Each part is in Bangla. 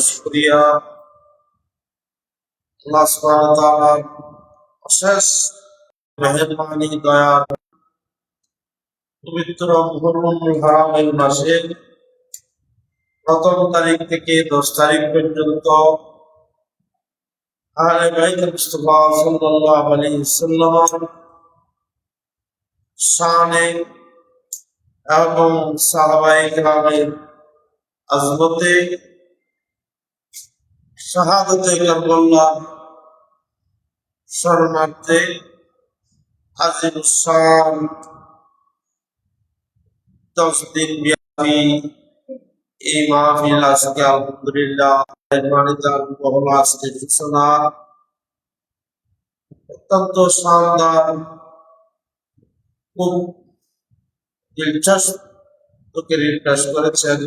শুকরিয়া আল্লাহ সুবহানাহু ওয়া তাআলার অশেষ মেহেরবানি দয়া পবিত্র মুহররমুল হারামের মাসে প্রথম তারিখ থেকে 10 তারিখ পর্যন্ত আহলে বাইত মুস্তাফা সাল্লাল্লাহু আলাইহি ওয়াসাল্লাম শানে এবং সাহাবায়ে কেরামের আজমতে শাহাদাতে কারবালাহ শরণার্থে আজিমুস শান 10 দিন ব্যাপী এই মাহফিল আজকে আলহামদুলিল্লাহ সূচনা অত্যন্ত শানদার খুব দিলচস্প পেশ করেছেন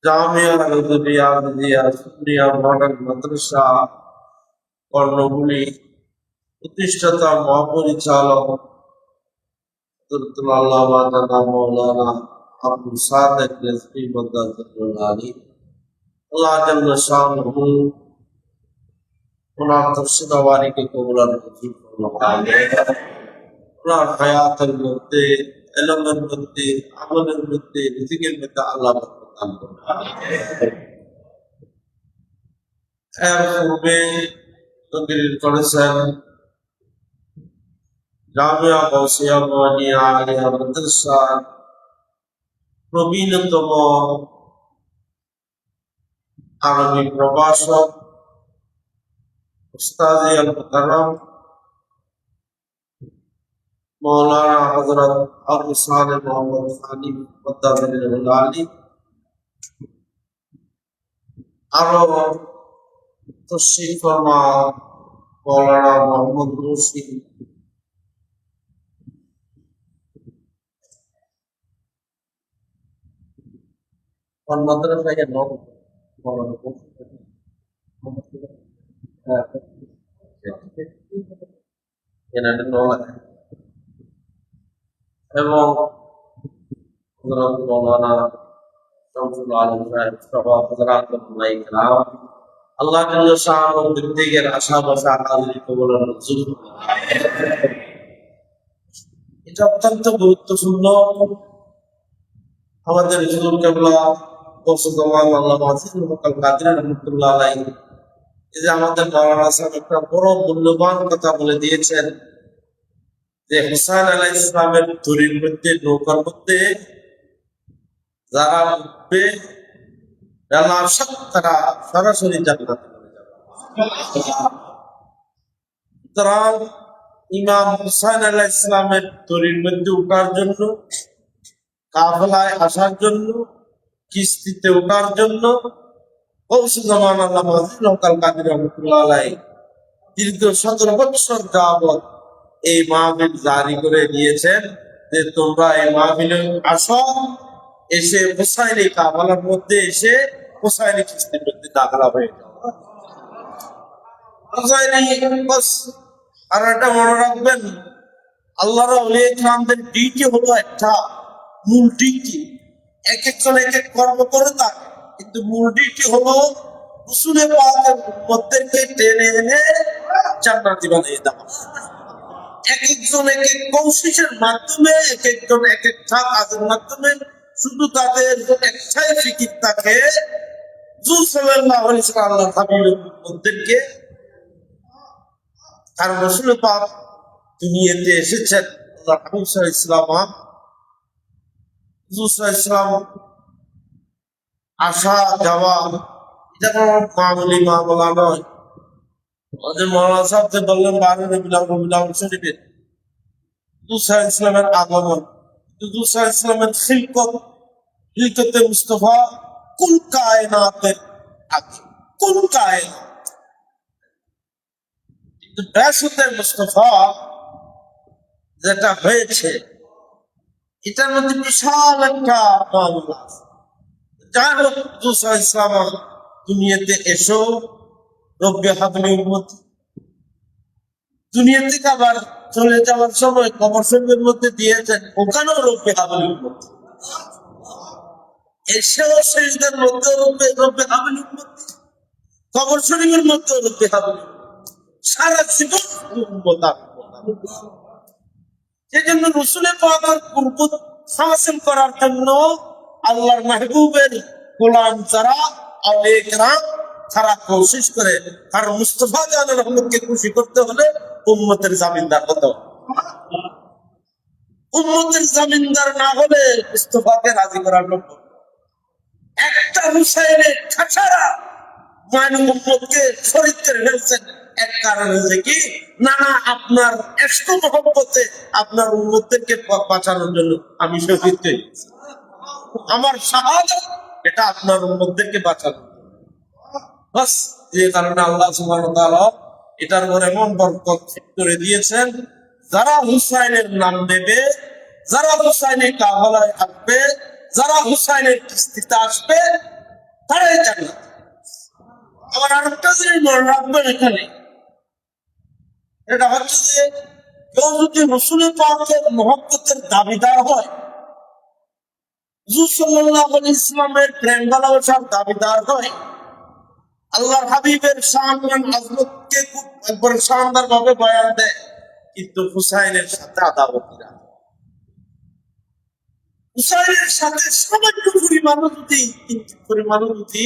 জামিয়া সুন্নিয়া মডেল মাদ্রাসা কর্ণফুলী প্রতিষ্ঠাতা মহাপরিচালক আল্লামা জানাব মাওলানা আব্দুল সাদেক রিজভী মাদ্রাসাতুল আলী আল্লাহ জাল্লা শানুহু ওনার তফসির ওয়ারিকে কবুল নসিব ফরমায়। ওনার হায়াতের মধ্যে, ইলমের মধ্যে, আমলের মধ্যে, রিজিকের মধ্যে আল্লাহ বরকত দান করুন। এর পূর্বে তকরীর করেছেন জামিয়া গাউসিয়া নুরানিয়া আলিয়া মাদ্রাসার প্রবীণতম আরবি প্রভাষক উস্তাদ আল মুকাররম মৌলানা হযরত আবু সালেহ মোহাম্মদ সানি মুদাব্বিরুল আলী আরো তশরিফ ফরমা মৌলানা মোহাম্মদ রশিদ মাদ্রাসায় এবং মৌলানা শামসুল আলম সাহেব সহ হযরতুল্লাহ ইকরাম আল্লাহ জাল্লা শানুহু দিকের আশা বাসা হাজির কবুল মঞ্জুর। এটা অত্যন্ত গুরুত্বপূর্ণ। আমাদের হুজুর কেবলা আল্লামা আজিজুল হক আল কাদরী রাহমাতুল্লাহ আলাইহি এই যে আমাদের মাওলানা সাহেব একটা বড় মূল্যবান কথা বলে দিয়েছেন যে হুসাইন আলাইহিস সালামের ধুরির মধ্যে, নৌকার মধ্যে যারা উঠবে তারা সরাসরি জান্নাতে চলে যাবে। সুতরাং ইমাম হুসাইন আলাইহিস সালামের ধুরির মধ্যে উঠার জন্য, কাফেলায় আসার জন্য, কিস্তিতে ওঠার জন্য গৌসুজ্জামান আল্লামা আজিজুল হক আল কাদরী রাহমাতুল্লাহ আলাইহি দীর্ঘ 17 বছর যাবত এই মাহফিল জারি করে দিয়েছেন যে তোমরা এই মাহফিলে আসো, এসে হুসাইনি কাফেলার মধ্যে এসে হুসাইনি কিস্তির মধ্যে দাখিল হয়ে যাও। হুসাইনি বাস। আর এটা মনে রাখবেন, আল্লাহর ওলিয়ে কিরামদের ডিউটি হলো একটা, মূল ডিউটি। এক একজন এক এক কর্ম করে থাকে, কিন্তু মূল ডিউটি হলো রাসূলের পাকের উম্মতদেরকে টেনে এনে জান্নাতি বানিয়ে দেওয়া। এক একজন এক এক কোশিশের মাধ্যমে, এক একজন এক একটা কাজের মাধ্যমে শুধু তাদের একটাই ফিকির থাকে, হুজুর সাল্লাল্লাহু আলাইহি ওয়াসাল্লাম আল্লাহর হাবিবের উম্মতদেরকে, কারণ রাসূল পাক দুনিয়াতে এসেছেন, আল্লাহর হাবিব সাল্লাল্লাহু আলাইহি ওয়াসাল্লাম হুজুর সাল্লাল্লাহু আলাইহি ওয়াসাল্লাম আসা যাওয়া এটা কোনো মামলা নয়। আমাদের মৌলানা সাহেব যে বললেন 12 রবিউল আউয়াল শরীফে হুজুর সাল্লাল্লাহু আলাইহি ওয়াসাল্লামের আগমন, হুজুর সাল্লাল্লাহু আলাইহি ওয়াসাল্লামের খিলকতে মুস্তাফা কুল কায়নাতের আগে, কুল কায়নাত, কিন্তু বেহেশতে মুস্তাফা যেটা হয়েছে এটার মধ্যে বিশাল একটা মামলা আছে। যাই হোক, হুজুর সাল্লাল্লাহু আলাইহি ওয়াসাল্লাম দুনিয়াতে এসো রব্বি হাবলি উম্মতি, দুনিয়া থেকে আবার চলে যাওয়ার সময় কবর শরীফের মধ্যে দিয়েছেন, ওখানেও রব্বি হাবলি উম্মতি, এসেও সেজদার মধ্যে রব্বি হাবলি উম্মতি, কবর শরীফের মধ্যে রব্বি হাবলি উম্মতি, সারা জীবন উম্মত। সেজন্য রসুলের পাকের কুরবত হাসিল করার জন্য আল্লাহর মাহবুবের গোলাম যারা আউলিয়া কেরাম তারা কোশিশ করে, কারণ মুস্তাফা জানের রহমতকে খুশি করতে হলে উম্মতের জামিনদার হতে হবে। উম্মতের জামিনদার না হলে মুস্তাফাকে রাজি করার লোক একটা হুসাইনের খাসারা মানে উম্মতকে শরীক করে ফেলছেন। এক কারণ হচ্ছে কি, না না আপনার এষ্ট মহব্বতে আপনার উম্মতদেরকে বাঁচানোর জন্য আমি শহীদ করি, আমার শাহাদাত এটা আপনার উম্মতদেরকে বাঁচানোর জন্য। বাস যে কারণে আল্লাহ সুবহানাহু ওয়া তাআলা এটার উপর এমন বরকত করে দিয়েছেন, যারা হুসাইনের নাম নেবে, যারা হুসাইনের কাফেলায় আসবে, যারা হুসাইনের কিস্তিতে আসবে, তারাই জান্নাত। আবার আরেকটা জিনিস মনে রাখবেন এখানে, এটা হচ্ছে যে কেউ যদি রসুল পাকের মহব্বতের দাবিদার হয়, হুজুর সাল্লাল্লাহু আলাইহি ইসলামের প্রেম ভালোবাসার দাবিদার হয়, আল্লাহর হাবিবের শান আজমতকে খুব একবার শানদার ভাবে বয়ান দেয়, কিন্তু হুসাইনের সাথে আদাবতীরা, হুসাইনের সাথে সামান্য পরিমাণও যদি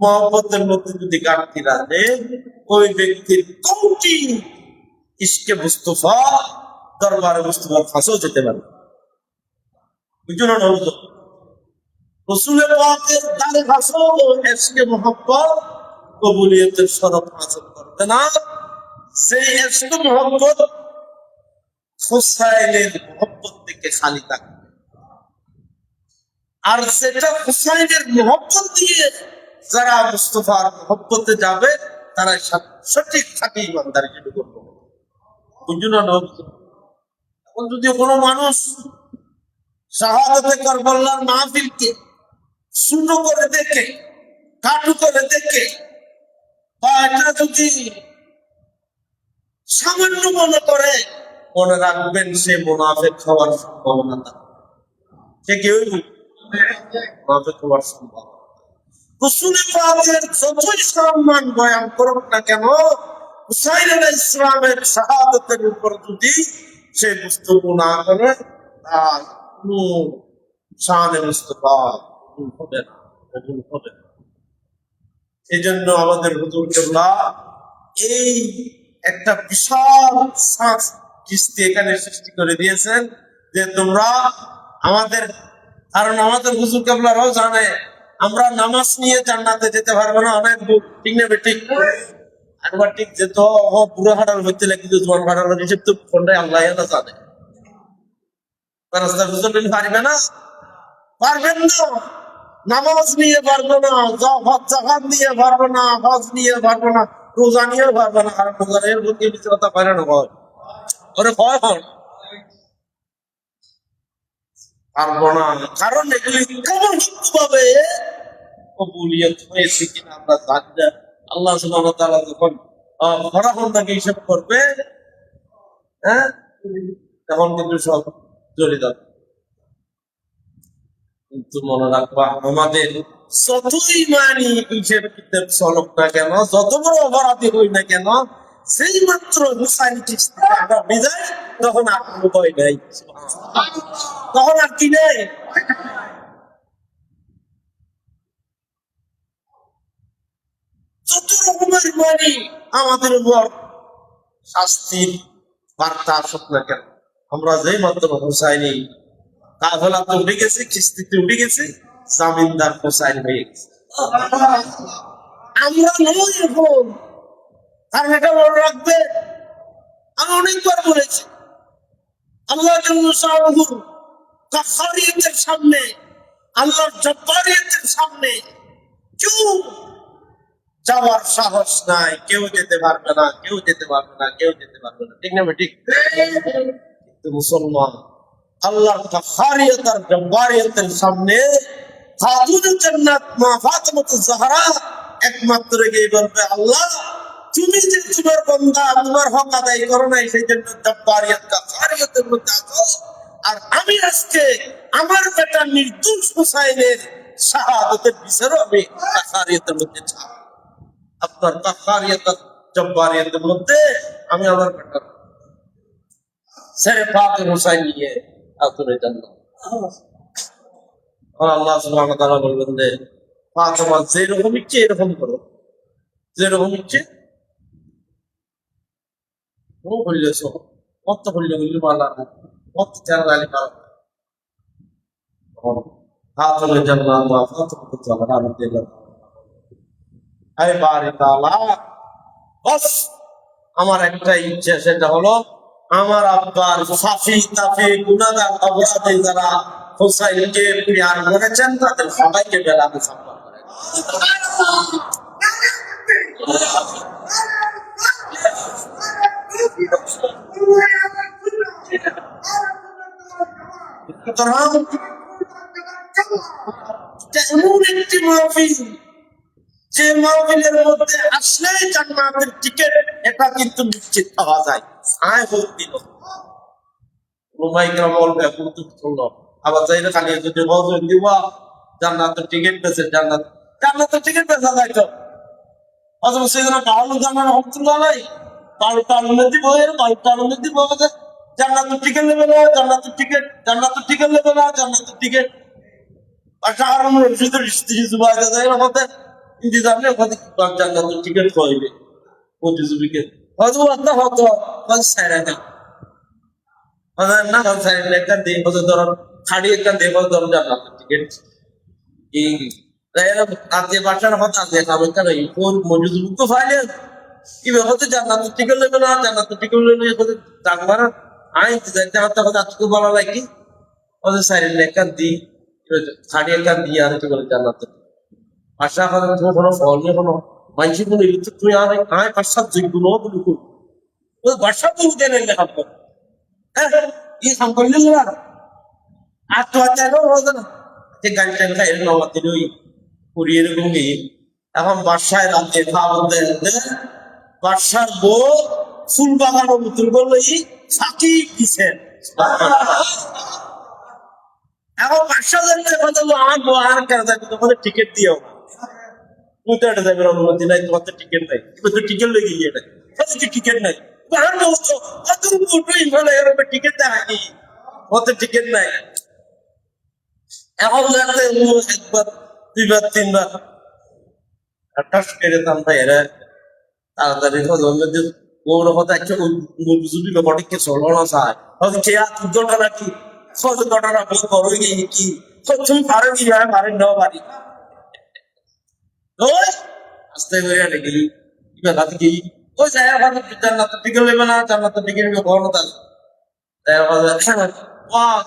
মহব্বতের মধ্যে যদি ঘাটতি রাখে, ওই ব্যক্তির কোটি ইশকে মুস্তাফা দরবারে মুস্তাফার ফাঁসেও যেতে পারে। বুঝুন না, রসুলের পাকের দ্বারে ফাঁসেও ইশকে মুহাব্বত কবুলিয়তের শরফ হাসিল করবে না। সেই ইশকে মুহাব্বত হুসাইনের মুহাব্বত থেকে খালি থাকবে, আর সেটা হুসাইনের মুহাব্বত দিয়ে যারা মুস্তাফার মুহাব্বতে যাবে তারা সঠিক খাঁটি ইমানদারি শুরু করবে। বুঝুন না, এখন যদি কোনো মানুষ শাহাদাতে কারবালার মাহফিলকে ছোট করে দেখে, কাটু করে দেখে, বা এটা যদি সামান্য মনে করে, মনে রাখবেন সে মুনাফিক হওয়ার সম্ভাবনা থাকে। সে কেউ মুনাফিক হওয়ার সম্ভাবনা। রসুল পাকের যতই সম্মান বয়ান করুক না কেন, হুসাইন আলাইহিস সালামের শাহাদাতের উপর যদি সে গুস্তগু না করে, তার কোনো শানে মুস্তাফা হবে না, হবে না। এই জন্য আমাদের হুজুর কেবলা এই একটা বিশাল কিস্তি এখানে সৃষ্টি করে দিয়েছেন যে তোমরা আমাদের, কারণ আমাদের হুজুর কেবলারাও জানে আমরা নামাজ নিয়ে জান্নাতে যেতে পারবো না, অনেক দূর, ঠিক না বেঠিক? একবার ঠিক যেত পুরো হাঁটার হইতে লাগে, কিন্তু তোমার হাঁটার হিসেব তো কোনটাই আল্লাহ জানে। রাস্তা বুঝতে পারবে না, পারবেন না, নামাজ নিয়ে পারবো না, জাকাত নিয়ে পারবো না, হজ নিয়ে পারবো না, রোজা নিয়ে পারবো না, কারণ রোজার প্রতি বিচারতা পারে না, হয় ওরে হয় হয় পারবো না, কারণ এগুলি কেমন ভাবে কবুলিয়ত হয়েছে কিনা আমরা জানি না। আল্লাহ সুবহানাহু ওয়া তাআলা যখন ফরাহনটাকে হিসাব করবে, হ্যাঁ, তখন কিন্তু সব জড়িত। কিন্তু মনে রাখবা, আমাদের যতই মানি হিসেব কিতাব চলক না কেন, যত বড় অপরাধী হই না কেন, সেই মাত্র হুসাইন কিস্তিতে আমরা বিদায়, তখন আর কোনো ভয় নাই, তখন আর কি নেই। যত রকমের মানি আমাদের উপর শাস্তির বার্তা আসুক না কেন, আমরা যেই মাত্র হুসাইনি কাফেলাতে উঠে গেছে, কিস্তিতে উঠে গেছে, জামিনদার হোসাইন হয়ে গেছে। আমরা নই এখন, কারণ এটা মনে রাখবে, আমি অনেকবার বলেছি, আল্লাহ কাফারিয়তের সামনে, আল্লাহর জব্বারিয়তের সামনে কেউ যাওয়ার সাহস নাই, কেউ যেতে পারবে না, কেউ যেতে পারবে না, কেউ যেতে পারবে না, ঠিক না ঠিক? কিন্তু মুসলমান আল্লাহর কাফারিয়ত আর জব্বারিয়তের সামনে খাতুনে জান্নাত মা ফাতিমাতুজ জাহরা একমাত্র গিয়ে বলবে, আল্লাহ তুমি যে তোমার বান্দা, তোমার হক আদায় করো নাই, সেই জন্য জব্বারিয়ত কাফারিয়তের মধ্যে আছো, আর আমি আজকে আমার বেটা নির্দোষ হুসাইনের শাহাদাতের বিচারও আমি কাফারিয়তের মধ্যে চাই। আপনার কাফারিয়ত জব্বারিয়তের মধ্যে আমি আমার বেটা ছেড়ে পাক হুসাইন নিয়ে আতুরে জান্নাত। আল্লাহ সুবহানাহু ওয়া তাআলা বলবেন যে ফাতেমা যেরকম ইচ্ছে এরকম করো, যেরকম ইচ্ছে ও বললেছ, কত বললে বললে মালা কত চার আলী কাল আতুরে জান্নাত মা ফাতেমা জাহরা রাদিয়াল্লাহু আই বারি তাআলা। বস আমার একটা ইচ্ছা, সেটা হলো আমার আব্বার সাফি তাফি গুনাহগার অপরাধী যারা হুসাইনকে প্রিয়ার করেছেন তাদের সবাইকে বেলা মুসাফা করে। এমন একটি মাহফিল, যে মাহফিলের মধ্যে আসলে জান্নাতের টিকিট এটা কিন্তু নিশ্চিত পাওয়া যায়। আয় হোক দিল রুমাইকরা বলবে কৌতুক করলো, আবার চাইলে খালি যদি বলবেন দিবা জান্নাতের টিকিট পেয়েছে, জান্নাতের টিকিট পেয়েছে যাইতো অথবা সেখানে কারণ জানার হকতুল্লাহ নাই, কারণ দিব এর কারণ দিব জান্নাতের টিকিট নেবে না, জান্নাতের টিকিট নেবে না, জান্নাতের টিকিট আচ্ছা আর শুধু স্ত্রী জুবাই যায় আমাদের ইন্তজাম নেই, ওখানে জান্নাতের টিকিট পাইবে প্রতিযোগীকে হয়তো একটা হতো সাইরা না না সাইরা একটা দিয়ে হতো ধরো খাড়ি একটা দেব ধরো জান্নাতের টিকিট এই আজকে বাসার হতো আজকে খাবে কেন কোন মজুদ তো ফাইলে কি হতে জান্নাতের টিকিট নেবে না, জান্নাতের টিকিট নেবে হতে জানবা না আইন যাইতে হতো আজকে বলা লাগে ওদের সাইরা একটা দিই খাড়ি একটা দিয়ে আর কি বলে জান্নাতের আশা করেন তোমার কোনো ফল নিয়ে কোনো মানুষ কোনো ইলিত তুমি আর আয় পাশ্চাত যোগ্য বলি করি ওই বাসা তো উঠে নেই হাত হ্যাঁ এই কাম করলে না আত্মহত্যা হতো না যে গাড়িটা খাই নবাতের ওই করি এরকম এখন বাসায় রাতে খাওয়া বলতে বাসার বউ ফুল বাগানো মতন করলো এই ফাঁকি দিচ্ছেন এখন বাসা জানতে কথা আমার বউ আর কেন তোমাদের টিকিট দিও উঠে যাবে অনুমতি নাই, তোমার তো টিকিট নাই, তো টিকিট লেগে গিয়ে নাই টিকিট নাই টিকিট দেখানি ওতে টিকিট নাই। এখন একবার দুইবার তিনবার ঠাস করে দাম ভাই এরা তাড়াতাড়ি গৌর কথা একটা বুঝবি ব্যাপারটিকে চলো না চায় হয়তো কে ঘটনা কি সহজ ঘটনা করো কি তুমি পারো কি পারেন নাও পারি আস্তে করে গেলি হাতে কি ওই জায়গা জান্নাতের টিকিট নেবে না, জান্নাতের টিকিট নেবে গরমতা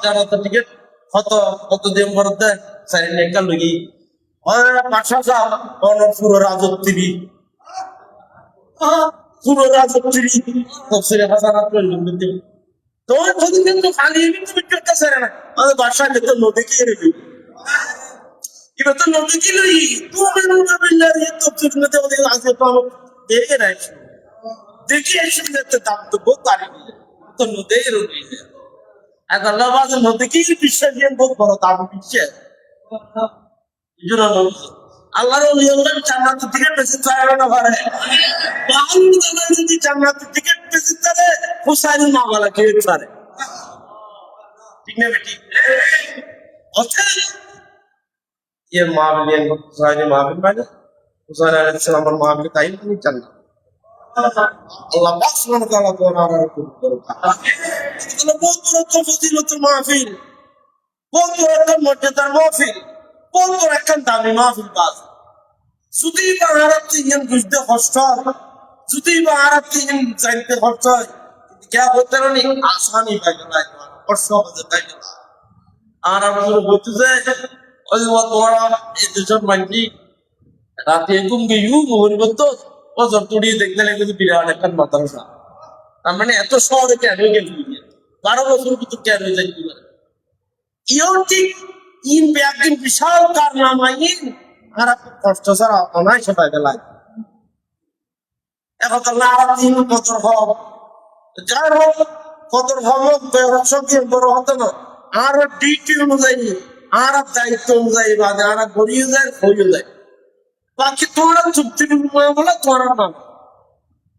জান্নাতের টিকিট কত দিন বলতে সাইড একটা লগি পাঁচশো পুরো রাজত্রী পুরো রাজত্রী তফসিরে হাসানাত করলেন তোমার যদি কিন্তু খালি তুমি করতেছে না আমাদের বাসায় তো নদী কি রেখে এবার তো নদী কি লই তুমি তফসির মধ্যে ওদের আজকে তো আমার দেখে রাখছি দেখি এসে দাম তো বহুত তারিখ তো নদী রুগী এখন নবাজ নদী কি বিশ্বাস দিয়ে বহুত বড় দাম বিশ্বাস আল্লাহর নিয়ন্ত্রণ জান্নাতের টিকিট বেশি চাইবে না পারে যদি জান্নাতের টিকিট বেশি চাবে হুসাইন না বলা কেউ পারে ঠিক না বেটি ये मामले हुसैन मामले में हुसैन अलैहिस्सलाम और मामले ताई नहीं चलना अल्लाह पाक सुब्हानहू व तआला को नारा को करो। बहुत बड़ा तो फजीलतुल महफिल বন্ধুর একটা মর্যাদার মাহফিল, বন্ধুর একটা দামি মাহফিল বাস যদি বা আরাত্তি ইন বুঝতে কষ্ট হয়, যদি বা আরাত্তি ইন জানতে কষ্ট হয়, क्या बोलते हैं नहीं आसानी बैठना है परसों बजे बैठना আর আমরা বলতে যে ওই তোমারা এই দুজন মাইন্ডি রাতে ঘুম গিয়ে মুহূর্ত ও যতটি দেখতে লাগে বিরাট একটা মাদ্রাসা তার মানে এত শহরে কেন গেল 12 বছর ভিতর কেন যাই ইয়ন্টিক ইন ব্যাগিন বিশাল কারনামা ইন আর কষ্ট ছাড়া অনায় সেটা গেলায় এখন তো না আর তিন বছর হব যাই হোক কদর হোক সঙ্গে বড় হতো না আর ডিউটি অনুযায়ী আর দায়িত্ব অনুযায়ী বাজে আর গড়িয়ে যায় হয়ে যায় বাকি তোমরা চুক্তি বলে তোমরা নাম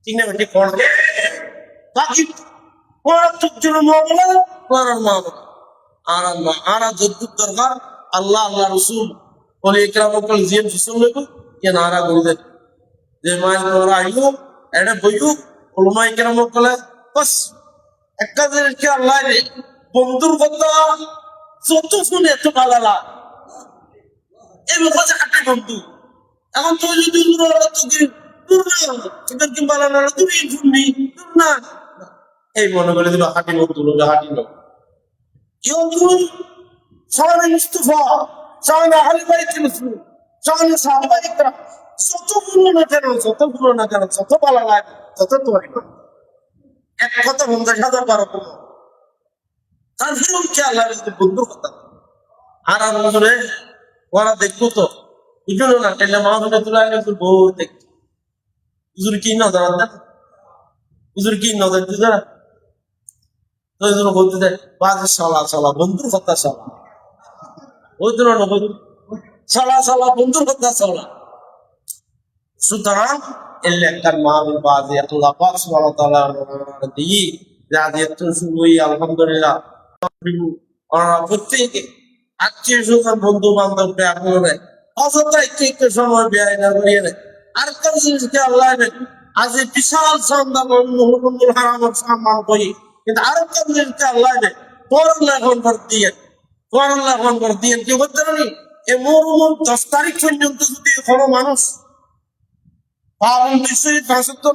ঠিক না ঠিক করবে বাকি তোমরা চুক্তির বলে তোমরা নাম আর আর যদ্দুর দরকার আল্লাহ আল্লাহ রসুল বলে একরাম বল জিএম ফসল লেবু ইয়ে নারা গড়ি দেয় যে মায় তোমরা আইলো এটা বইয়ু ওলমা একরাম বলে বাস একটা জিনিসকে আল্লাহ বন্ধুর কথা যত শুনে এত ভালো লাগে এই ব্যাপারে একটা বন্ধু এখন তুই যদি তোদের কি ভালো না তুমি শুনবি না এই মনে করে দিল হাঁটি বন্ধু হাঁটি লোক কেউ তুই সবাই মুস্তফা সবাই আহলে বাইত মুসলিম সবাই সাহাবায়ে যত গুলো না কেন যত ভালো লাগে তত তোর এক কথা 50,000 কোনো তারপরেও কি আল্লাহ বন্ধুর কথা আর নজরে ওরা দেখবো তো বুঝলো না টেলে মাহফিলে তুলে আগে তোর বউ দেখতো হুজুর কি নজর দেন হুজুর কি নজর দিতে না তো এই জন্য বলতে দেয় বাজে সালা বন্ধুর কথা সালা ওই জন্য সালা বন্ধুর কথা সালা সুতরাং এলে একটা মাহফিল বাজে আল্লাহ পাক সুবহানাহু ওয়া তাআলা দিয়ে রাজি তো শুরুই আলহামদুলিল্লাহ প্রত্যেকে আত্মীয় স্বজন বন্ধু বান্ধব ব্যয় করে অযথা একটু সময় ব্যয় না করিয়ে নেয় আর একটা জিনিসকে আল্লাহ আজ এই বিশাল সম্মান হারানোর সম্মান করি কিন্তু আর একটা জিনিসকে আল্লাহ পড়ালেখন করে দিয়ে কি করতে পারি এ মরুমন 10 তারিখ পর্যন্ত যদি কোনো মানুষ পালন বিষয়ে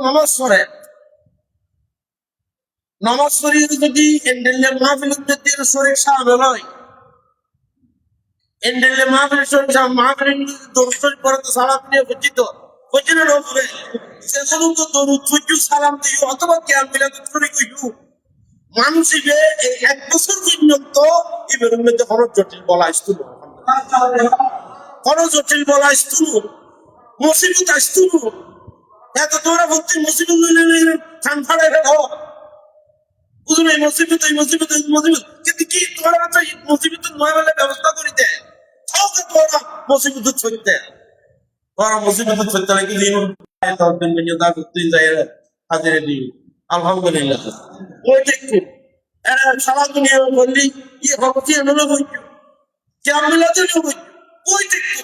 নামাজ পড়ে নামাজ পড়িয়ে যদি এন্ডেলে মাহফিলের শরীর সামনে হয় এন্ডেলে মাহফিল দর্শন করে তো সালাম নিয়ে বুঝিত বুঝলেন হবে সেগুলো তো দরুদ ফুজু সালাম দিও অথবা কেয়াম মিলাদ করে কইও মানুষ এই 1 বছর পর্যন্ত ইবের মধ্যে কোনো জটিল বলা আসছিল কোনো জটিল বলা আসছিল মুসিবত আসছিল এত তোমরা ভর্তি মুসিবত খান ফাড়ে রেখো বুঝলো এই মুসিবত কিন্তু কি তোমরা তো মুসিবত নয় বলে ব্যবস্থা করিতে তোমরা মুসিবত ছড়িতে তোমরা মুসিবত ছড়িতে নাকি দিন করতেই যায় হাজিরে দিন আলহামদুলিল্লাহ ওই দেখো এরা সারা দুনিয়া বললি ইয়ে ভক্তি এমনও বইতো কেমন মিলাতে বই ওই দেখো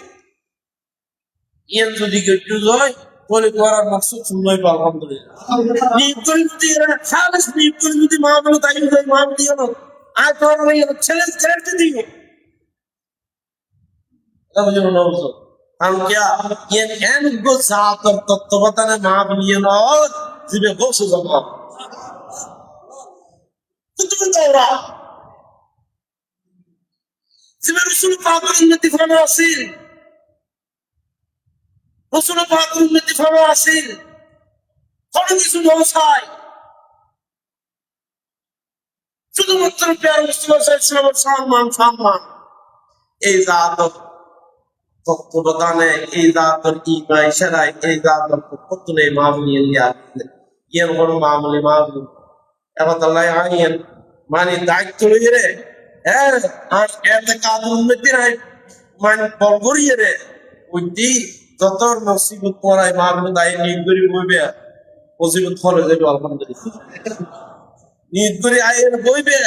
ইয়ান যদি কেটে যায় বলে করার মাকসুদ শুনলাই আলহামদুলিল্লাহ নিয়ত করে যদি এরা খালিস নিয়ত করে যদি মাহফিল তাই মাহফিল দিও না আর তোর ওই ছেড়ে দিও এটা বুঝলো না বুঝো हम क्या ये एन को साथ और तत्वतने माहफिल ये ना जिबे गोस जमा তুমি তোরা জিবে রাসূল পাকের উম্মতি ফানা আসিল রাসূল পাকের উম্মতি ফানা আসিল কোনো কিছু নয় শুধুমাত্র প্যার মুস্তাফা সাল্লাল্লাহু আলাইহি সম্মান এই জাত তত্ত্বাবধানে এই জাতের ইমা ইশারায় এই জাতের কতনে মামুলি ইয়ার বড় মামুলি এখন আল্লাহ আইন মানে দায়িত্ব লইয়ে রে হ্যাঁ আর এতে কাজের উন্নতি নাই মানে বল করিয়ে রে ওইটি যত মুসিবত পড়ায় মাহবুব দায় নিয়োগ করি বইবে মুসিবত ফলে যাবে আলহামদুলিল্লাহ নিয়োগ করে আয়ের বইবে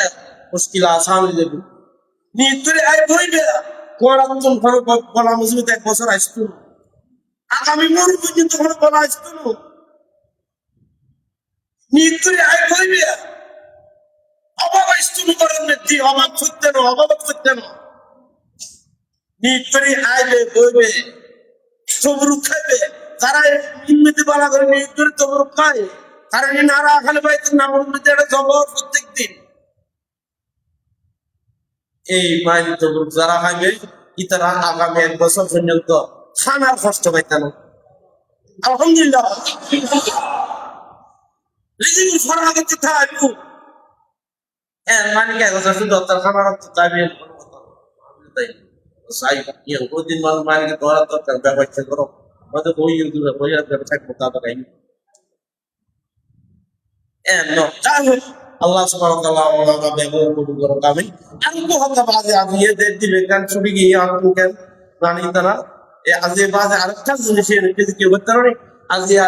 মুশকিল আসান হয়ে যাবে নিয়োগ করে আয় বইবে কোয়ারান্তন ফলে বলা মুসিবত 1 বছর আসতো আগামী মরু পর্যন্ত কোনো বলা আসতো নিয়োগ করে আয় বইবে অবাক স্তুতি করেন নেত্রী, অবাক করতে না, অবাক করতে না। নিট করে আইবে বইবে, তবরুক খাইবে। যারা ইংরেজি বালা করে নিট করে তবরুক খায়, তারা নারা খালি পাইতেন না এটা জবর প্রত্যেক দিন। এই মাইল তবরুক যারা খাইবে, ইতারা আগামী 1 বছর পর্যন্ত খানার কষ্ট পাইতে না। আলহামদুলিল্লাহ। রিজিক ফরাগত থাকু মানে কি কথা শুধু তার খানার তো দাবি তাই সাই ইয়ে প্রতিদিন মানে কি তোরা তো ব্যবস্থা করো মত বই ইউটিউবে বই আর ব্যবস্থা করতে হবে তাই নো তাহলে আল্লাহ সুবহানাহু ওয়া তাআলা আমাদের ব্যবহার কবুল করুন আমিন। আর তো হত্যা বাজে আদিয়ে দিবে গান ছবি গিয়ে আপনি কেন মানে তারা এই আজে বাজে আরেকটা জিনিস এর কি করতে পারে আজিয়া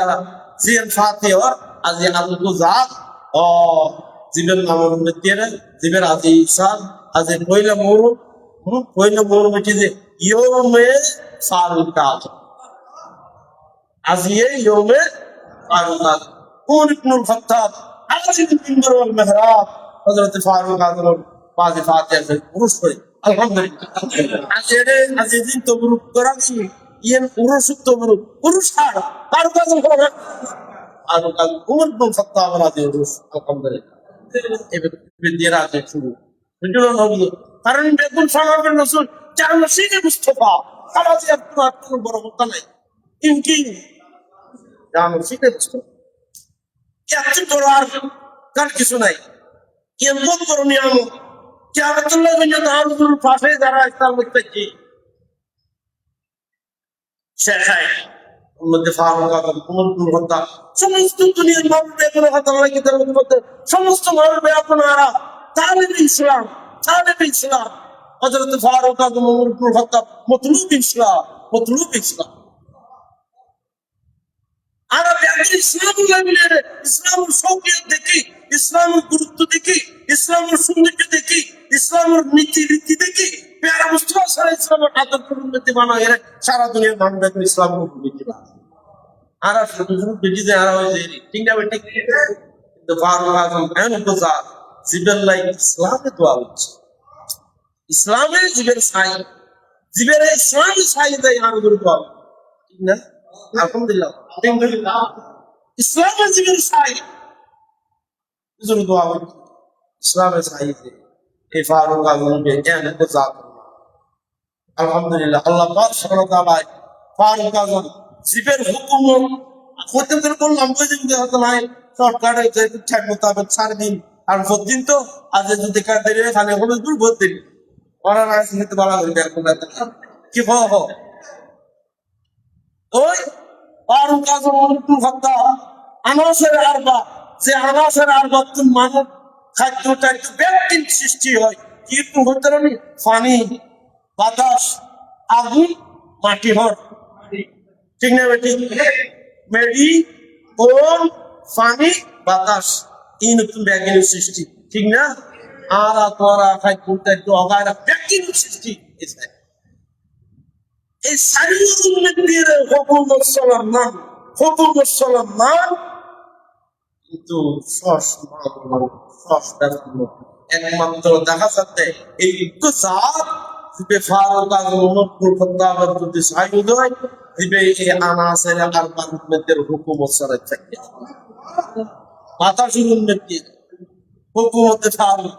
জিয়ান ফাতিহা আজি আবু গুজাত ও জীবের নামের মধ্যে জীবের আজি ইসান আজি পয়লা মোর মধ্যে যে ইয়মে ফারুকাত আজি এই ইয়মে ফারুকাত কোন ইবনুল খাত্তাব আজি মিম্বার ওয়াল মিহরাব হযরত ফারুক আযম বাজে ফাতিহা से পুরুষ করে আলহামদুলিল্লাহ। আজি দিন তবরুক করাছি ইয়েন পুরুষ তবরুক পুরুষ আর ফারুক আযম করে আর কাল কোন ইবনুল খাত্তাব রাজি পুরুষ আলহামদুলিল্লাহ। এবার আছে শুরু বুঝলো না কারণ বেগুন সালামের রাসূল চার নসিবে মুস্তাফা কালাজি আপনার বড় কথা নাই কিন্তু জানো শিখে মুস্তাফা এত বড় আর কার কিছু নাই এমন বড় নিয়ম কিয়ামতুল্লাহ পর্যন্ত আরজুল পাশে যারা ইসলাম মুত্তাকি শেখায় মধ্যে ফারুক আযম কুমুল হত্যা সমস্ত দুনিয়ার মানুষ বেগুন হত্যা লাগে তার মধ্যে সমস্ত মানুষ আপনারা তালিব ইসলাম হযরত ফারুক আযম কুমুল হত্যা মতলুব ইসলাম আর আমি ইসলামের শৌকিয়ত দেখি, ইসলামের গুরুত্ব দেখি, ইসলামের সৌন্দর্য দেখি, ইসলামের নীতি রীতি দেখি, পেয়ারা মুস্তফা সাল্লাল্লাহু আলাইহি ওয়াসাল্লামের আদর্শ উন্নতি বানা এর সারা দুনিয়ার মানুষ দেখো ইসলাম বুঝতে পারে। আর শুধু বুঝি যে আর ওই ঠিক না ঠিক কিন্তু ফারুক আযম এমন কথা জিবরাইল ইসলামে দোয়া হচ্ছে ইসলামে জিবের সাই জিবের ইসলামে সাই দেয় আর দোয়া ঠিক না আলহামদুলিল্লাহ ইসলামের জীবন সাই হুজুর দোয়া করি ইসলামের সাইতে এই ফারুক আযমকে জান তো জাত আলহামদুলিল্লাহ আল্লাহ পাক সুবহানাহু ওয়া তাআলা ফারুক আযম জীবের হুকুম হতে করে বললাম বুঝে দিতে হতো না শর্টকাটে যে ঠিক মোতাবেক 4 দিন আর 4 দিন তো আজ যদি কার দেরি খানে হলো দূর বহুত দিন ওরা রাজনীতি বলা হইবে এখন কি হো ওই ফারুক আযম মৃত্যু হত্যা আনাসের আরবা যে আনাসের আরবা মানব খাদ্যটা একটু ব্যক্তির সৃষ্টি হয় কিন্তু হতে পারে পানি বাতাস আগুন মাটি হর ঠিক না বেটি মেডি কোন পানি বাতাস এই নতুন ব্যক্তির সৃষ্টি ঠিক না আর তোরা খাদ্যটা একটু অগায় ব্যক্তির সৃষ্টি এই সারিয়ার হুকুম নাম কিন্তু একমাত্র দেখা যাচ্ছে এই জাত যে ফারুক আযম মুফাদ্দাল যদি সাইদ হয় দিবে এই আনাসের আর বান্দদের হুকুম সরে থাকে বাতাসের উন্নতি হুকুমতে ফারুক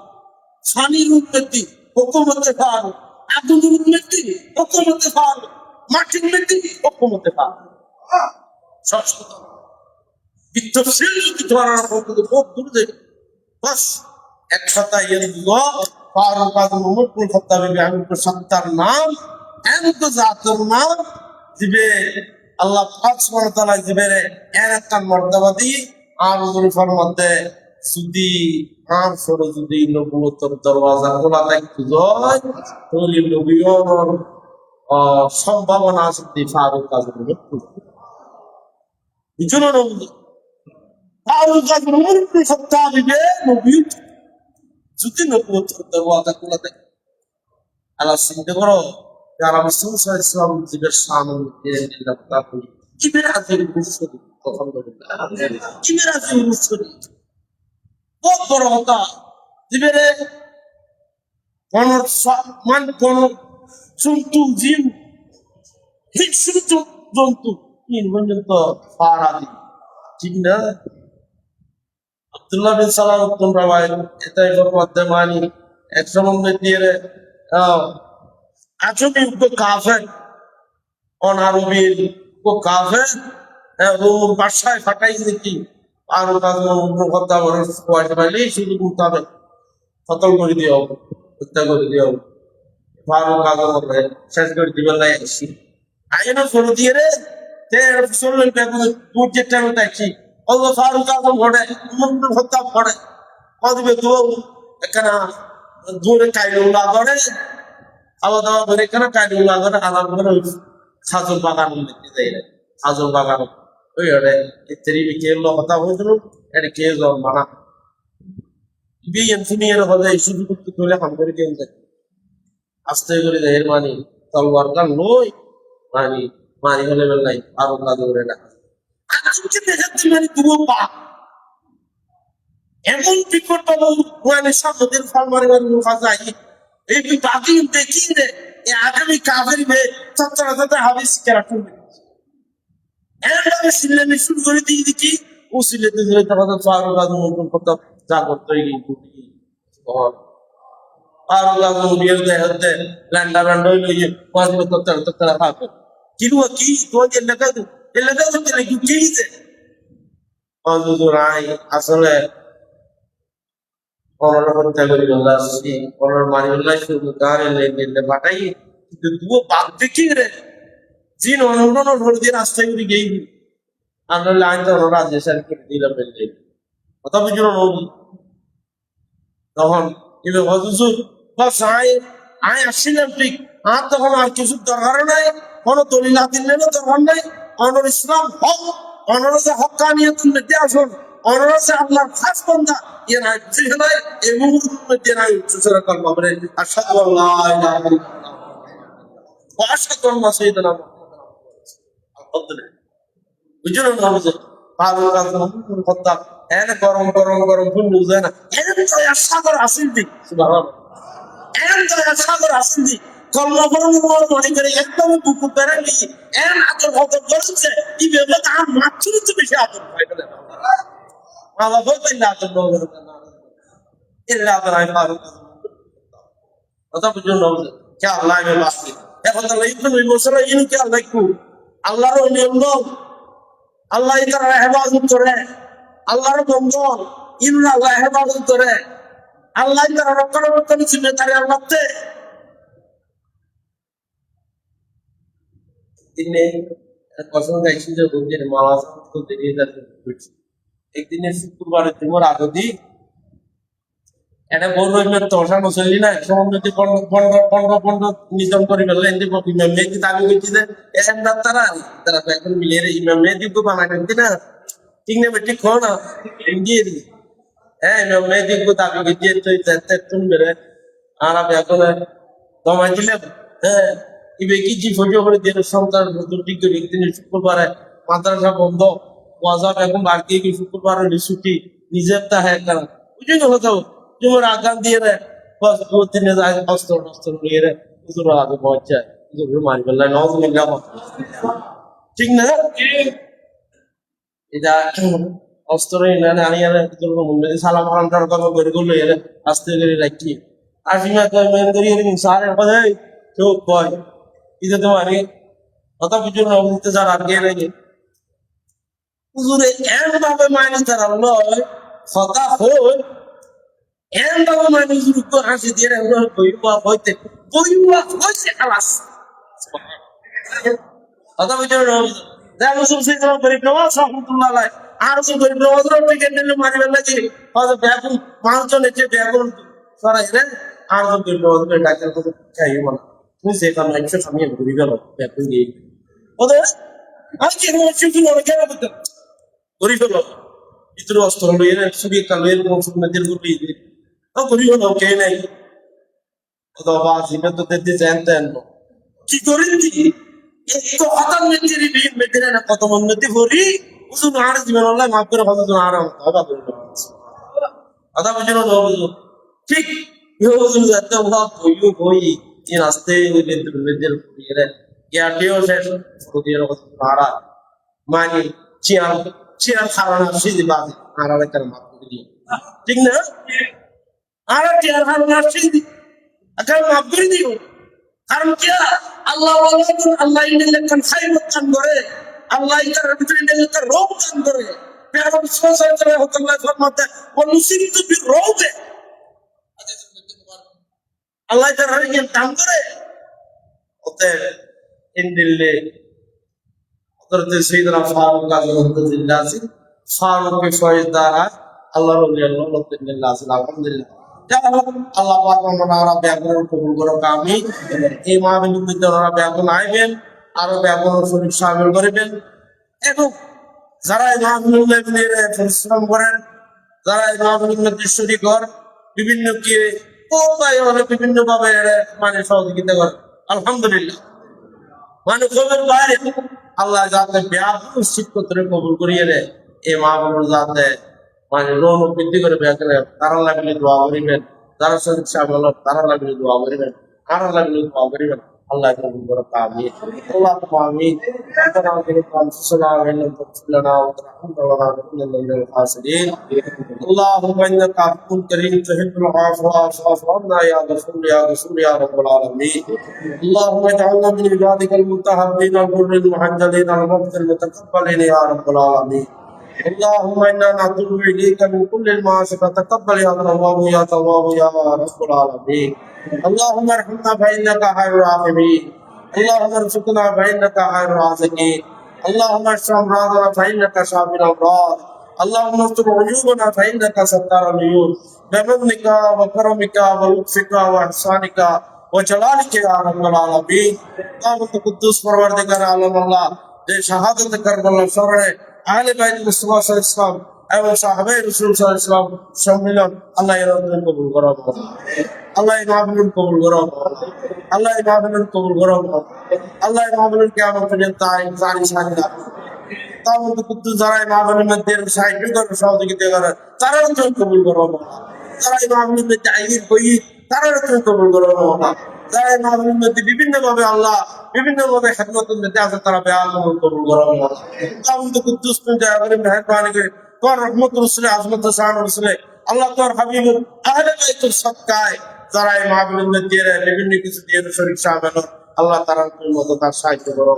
সানির উন্নতি হুকুমতে ফারুক আগুনের উন্নতি হুকুমতে ফারুক মাটির উন্নতি হুকুমতে ফারুক সস্ত বিত্তশীল যদি ধরার পদ্ধতি বহুত দূর যাবে বাস এক কথায় এর ফারুক আযম মুফাদ্দাল খত্তাবি আমি সত্তার নাম এমন জাতের নাম দিবে আল্লাহ পাক সুবহানাহু ওয়া তাআলা দিবে এর একটা মর্যাদা দিয়ে আর ওর মধ্যে যদি আর সরে যদি নবুয়তের দরওয়াজা খোলা থাকতো যায় তাহলে নবীর সম্ভাবনা আছে ফারুক আযম বুঝলো না ফারুক আযম মুফাদ্দাল দিবে নবী যদি নবুয়তের দরওয়াজা খোলা থাকে আল্লাহ চিন্তা করো যারা মুসলিম ইসলাম জীবের সামনে জীবের আজের মুসলিম আলহামদুলিল্লাহ জীবের আজের মুসলিম বহুত বড় হতা দিবেরে কোন কোন জন্তু জীব হিংস্র জন্তু তিন পর্যন্ত পাড়া দিই, ঠিক না? আব্দুল্লাহ বিন সালাম তোমরা ভাই এটাই মধ্যে মানি এক সম্বন্ধে দিয়ে আজবি কাফের অনারবির কাফের রোম বাসায় ফাটাই দিচ্ছি আর কথা মানুষ পয়সা পাইলেই শুধু করতে হবে, সতল করে দিয়ে হবে, হত্যা করে দিয়ে হবে, ফারুক আজম হবে শেষ করে দিবেন নাই আসি আইন ফোন দিয়ে রে চললেন দূর যেটা দেখছি অত ফারুক আজম ঘটে হত্যা করে কদবে তো এখানে দূরে কাইলুল্লাহ করে খাওয়া দাওয়া করে এখানে কাইলুল্লাহ করে আলাম করে ওই খাজুর বাগান দেখতে যাই রে, খাজুর বাগান ওই ওরে ইত্যাদি কে কথা হয়েছিল এটা কে জন্মানা বিএনপি নিয়ে হলে শুধু করতে তুলে হাম করে কেন যায় আস্তে করে যায় এর মানি তলবার গান লই মানি মানি হলে বেলাই আরো কাজ করে না আজকে দেখাচ্ছি মানে দুটো পা এমন বিকট মানে সামনের ফল মারি মারি মুখা যায় এই বাকি দেখি রে এই আগামী কাফের মেয়ে চচ্চরা যাতে হবে শিকারা করবে এমনভাবে সিলেনে শুরু করে দিয়ে দিচ্ছি ও সিলেতে ধরে তারপর ফারুক আজম নতুন কথা যা করতে ফারুক আজম বিয়ের দেখাতে ল্যান্ডা ব্যান্ড হইলো ইয়ে পাঁচ বছর তারা থাকবে কিরু কি তোমাকে এলাকা হচ্ছে নাকি কি রায় আসলে অনর হত্যা করি আসছি অনর মারি শুধু গাড়ি লেগে পাঠাই কিন্তু তুও বাদ দেখি রে জিন অনর ভোট দিয়ে রাস্তায় করে গেই আমরা লাইন তো অনর রাজ্য স্যার কেটে দিলাম বেলতে কথা বুঝলো নবী তখন কিন্তু হজুর বাস আয় আসছিলাম ঠিক আর তখন আর কিছু দরকার নাই কোনো দলিল দিলেনও দরকার নাই অনর ইসলাম হক অনর যে হক্কানিয়ত মধ্যে আসুন অনর যে আল্লাহর খাস বান্দা ইয়ে নাই বুঝে নাই এই মুহূর্তের মধ্যে নাই উচ্চস্বরে কলমা বলে আশহাদু আল্লা ইলাহা ইল্লাল্লাহ ওয়া আশহাদু আন্না সাইয়্যিদানা মুহাম্মাদান বুঝলো না বুঝে ফারুক আজম হত্যা এনে গরম গরম গরম ফুল বুঝে না এনে তো সাগর আসিল দি সুবহানাল্লাহ এনে তো সাগর আসিল দি কলমা বরং মনে করে একদম বুকু পেরে নি এন আদর হতে বলছে কি বেবে তা মাত্র তো বেশি আদর হয় না মালা বলতে না আদর বলতে না এর আদর আই ফারুক আজম কথা বুঝলো না বুঝে কে আল্লাহ এর বাসি এখন তো ইবনে মুসরা ইনু কে আল্লাহ কু আল্লাহর নিয়ম আল্লাহ তারা হেফাজত করে আল্লাহর বন্ধন ইন্না আল্লাহ হেফাজত করে আল্লাহ তারা রক্ষণাবেক্ষণ জিম্মেদারি আল্লাহতে দিনে কসম গাইছি যে বুঝের মালা তো দেরিয়ে যাচ্ছে একদিনে শুক্রবারে তোমার আগদি এটা বড় তোষা মুসল্লি না সমন্বয় পনেরো নিজাম করে ফেললে এমনি ইমাম মেহেদি দাবি করছি যে এম তারা তারা এখন মিলিয়ে ইমাম মেহেদি তো বানা করছি না ঠিক না ঠিক খো না দিয়ে দি হ্যাঁ ইমাম মেহেদি তো দাবি করছি তুমি বেড়ে আর আমি এখন দমাই দিলে হ্যাঁ ইবে কি জি ফটো করে দিয়ে সন্তান ঠিক করে একদিন শুক্রবারে মাদ্রাসা বন্ধ ওয়াজাব এখন বাড়তি শুক্রবার ছুটি নিজের তা হ্যাঁ করা বুঝলি হতো তোমার আগাম দিয়ে রে দিনে যায় অস্ত্র টস্ত্র নিয়ে রে হুজুর আগে পৌঁছায় হুজুর মারি বললেন নজমিল্লাহ ঠিক না এটা অস্ত্র এনে আনিয়ে সালাম আলাম কথা করে করলো এর আস্তে করে রাখি আসিমা কয় মেন করি সারে কথা চোখ কয় এটা তোমার কথা বুঝলো না বলতে যার আগে রেগে হুজুরে এমন ভাবে মাইনে তারা লয় কথা হয় এমন ভাবে মাইনে শুরু করে হাসি দিয়ে বইবা হইতে বইবা হয়েছে খালাস কথা বুঝলো না দেখো সুবসিদ গরিব নওয়াজ রহমতুল্লাহ আলাইহি আর সে গরিব নওয়াজ টিকেন্ডে মারি বেলাজি হয়তো ব্যাগুন মানুষজন এসে ব্যাগুন সরাই রে আর সে গরিব নওয়াজ ডাক্তার কথা চাইও না তুমি সে কাম একশো সামনে ঘুরে গেল ব্যাগুন দিয়ে ওদের আমি কি শুধু মনে কেন করতে ঘুরে গেল ভিতরে অস্ত্র লইয়ে সুবিয়ে কালো এর নদীর ঘুরবি ও ঘুরে গেল কে নাই কত বাস এটা তো দেখতে জানতেন কি করেন তো হঠাৎ মেয়েদের বিয়ে মেয়েদের না কত মন্নতি করি বুঝুন আর জীবন আল্লাহ মাফ করে হতো আর কথা বুঝলো না বুঝলো ঠিক ইহুজুর যাতে ওয়া কইও কই যে রাস্তে ওইদের পুরিয়ে ইয়াটিও শেষ পুরিয়ে রাখা মানে চিয়ার চিয়ার খাওয়ানো সিদি বাদ আর একটা মাপ দিয়ে ঠিক না আর চিয়ার খাওয়ানো সিদি একটা মাপ করে দিও কারণ কি আল্লাহ আল্লাহ ইনকাম খাইরত কাম করে আল্লাহ ইতার ভিতরে ইনকাম রোগ কাম করে পেয়ারা বিশ্বাস করে আল্লাহ ফরমাতে ওয়ানুসিরিতু বিররৌবে আল্লাহ ইতার ইনকাম কাম করে ওতে ইনদিল্লে হযরত সাইয়েদনা ফারুক রাদিয়াল্লাহু আনহু ফারুক ফয়েজ দ্বারা আল্লাহর ওলি আল্লাহ রাদিয়াল্লাহু আনহু আলহামদুলিল্লাহ আল্লাহ পাক ওনারা ব্যাকরণ কবুল করো আমি এই মাহফিলের মধ্যে ওনারা ব্যাকরণ আইবেন আরো ব্যাকরণ শরীফ শামিল করবেন এবং যারা এই মাহফিলের মধ্যে পরিশ্রম করেন যারা এই মাহফিলের মধ্যে শরীক হন বিভিন্ন কি কোথায় হলে বিভিন্ন ভাবে মানে সহযোগিতা করেন আলহামদুলিল্লাহ মানে কবুল বাইরে আল্লাহ যাতে ব্যাকরণ শিক্ষকদের কবুল করিয়ে দেয় এই মাহফিলের যাতে মানে রোন বৃদ্ধি করে বেঁচে তারা লাগলে দোয়া করিবেন যারা শরীর শামিল তারা লাগলে দোয়া করিবেন তারা লাগলে দোয়া করিবেন আল্লাহ কবুল করে আমিন আল্লাহুম্মা আমিন ربنا ظلمنا انفسنا وان لم تغفر لنا وترحمنا لنكونن من الخاسرين اللهم انك عفو كريم تحب العفو فاعف عنا يا غفور يا غفور يا رب العالمين اللهم اجعلنا من عبادك المتحابين الغر المحجلين المغفر المتقبلين يا رب العالمين اللهم انا نتوب اليك من كل المعاصي فتقبل يا تواب يا تواب يا رب العالمين اللهم ارحمنا فانك خير الراحمين اللهم ارزقنا فانك خير الرازقين اللهم اشف امراضنا فانك شافي الامراض اللهم استر عيوبنا فانك ستار العيوب بمنك وكرمك ولطفك واحسانك وجلالك يا رب العالمين قامت قدوس پروردگار عالم الله যে শাহাদাত কারবালার শহরে আহলে বাইত মুস্তাফা সাল্লাল্লাহু আলাইহি ওয়াসাল্লাম এবং সাহাবায়ে রাসূল সাল্লাল্লাহু আলাইহি ওয়াসাল্লাম সম্মিলন আল্লাহ এর রহমত কবুল করো আল্লাহ এই মাহফিল কবুল করো আল্লাহ এই মাহফিল কবুল করো আল্লাহ এই মাহফিল কিয়ামত পর্যন্ত জারি সাহিদা তাওত কুদ্দুস যারা এই মাহফিলের মধ্যে সাহায্য করে সহযোগিতা করে তারাও তুমি কবুল করো যারা এই মাহফিলের মধ্যে আইয়ির কই তারাও তুমি কবুল করো যারা এই মাহফিলের মধ্যে বিভিন্ন ভাবে আল্লাহ বিভিন্ন ভাবে খেদমতের মধ্যে আছে তারা বেআমল কবুল করো তাওত কুদ্দুস তুমি দয়া করে মেহেরবানি করে তোর রহমত রসুলের আজমত শান রসুলে আল্লাহ তোর হাবিব আহলে বাইতুর সদকায় যারা এই মাহফিলের মধ্যে বিভিন্ন কিছু দিয়ে শরীক শামিল আল্লাহ তাআলার মতো তার সাহায্য করো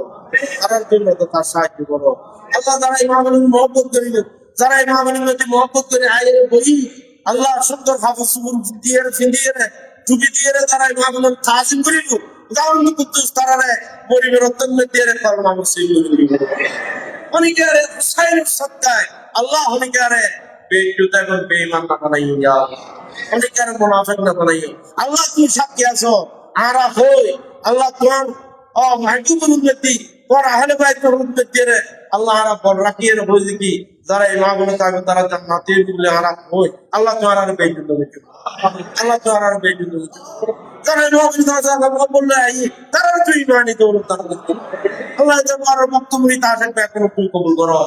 তার মতো তার সাহায্য করো আল্লাহ যারা এই মাহফিলের মহব্বত করিলেন যারা এই মাহফিলের মধ্যে মহব্বত করে আয়ের বই আল্লাহ সুন্দর হাফিজ দিয়ে ফিন্দিয়ে টুপি দিয়ে তারা এই মাহফিলের তাজিম করিল গাউন কুদ্দুস তারারে পরিবর্তন দিয়ে কর্ম মুসলিম অনেকের হুসাইনের সদকায় আল্লাহ অনেকের বেইজ্জত এবং বেঈমান না বানাইয়া অনেকের মুনাফিক না বানাইয়া আল্লাহ তুমি সাক্ষী আছো আরা হই আল্লাহ তোমার মাহবুবুল উম্মতি তোর আহলে বাইতের উম্মতি রে আল্লাহ আরা বল রাখিয়ে হই কি যারা এই মাহবুবে থাকবে তারা জান্নাতের বলে আরা হই আল্লাহ তোমার আর বেইজ্জত হইছে আল্লাহ তোমার আর বেইজ্জত হইছে যারা এই মাহবুবে থাকবে বললে আই তারা তুই মানি দৌলত তারা আল্লাহ তোমার বক্তব্য তাদের ব্যাকরণ কবুল করো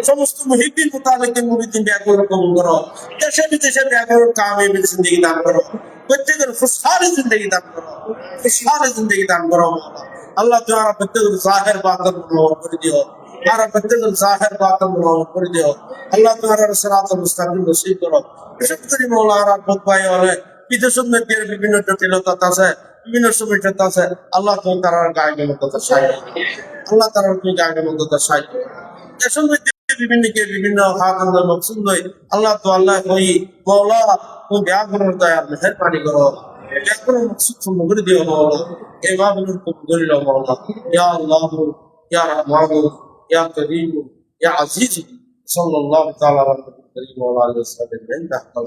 সমস্ত মুহিদ্দিন মুতালিকিন মুরিদিন ব্যাকরণ কবুল করো দেশে বিদেশে ব্যাকরণ কামিয়াবি জিন্দেগি দান করো প্রত্যেকের খুশহাল জিন্দেগি দান করো খুশহাল জিন্দেগি দান করো আল্লাহ তোমার প্রত্যেকের জাহির বাতিন মুনওয়ার করে দিও আর প্রত্যেকের জাহির বাতিন মুনওয়ার করে দিও আল্লাহ তোমার সিরাতুল মুস্তাকিম নসিব করো বিশেষ করে মাওলানা রব্বত ভাই হলে বিদেশের মধ্যে বিভিন্ন জটিলতা আছে বিভিন্ন সমস্যা আছে আল্লাহ তুমি তার গায়ে মতো সাহায্য আল্লাহ তাআলা তুমি গায়ে মতো সাহায্য দেশের মধ্যে বিভিন্ন হাকান মকসুদ হই আল্লাহ তো আল্লাহ কই মাওলা তুমি ব্যাকরণ দয়া মেহেরবানি করো ব্যাকরণ মকসুদ পূর্ণ করে দিও মাওলা এই মাহফিল কবুল করে নাও মাওলা ইয়া আল্লাহ ইয়া রহমান ইয়া করিম ইয়া আজিজ সাল্লাল্লাহু তাআলা আলাইহি ওয়া সাল্লাম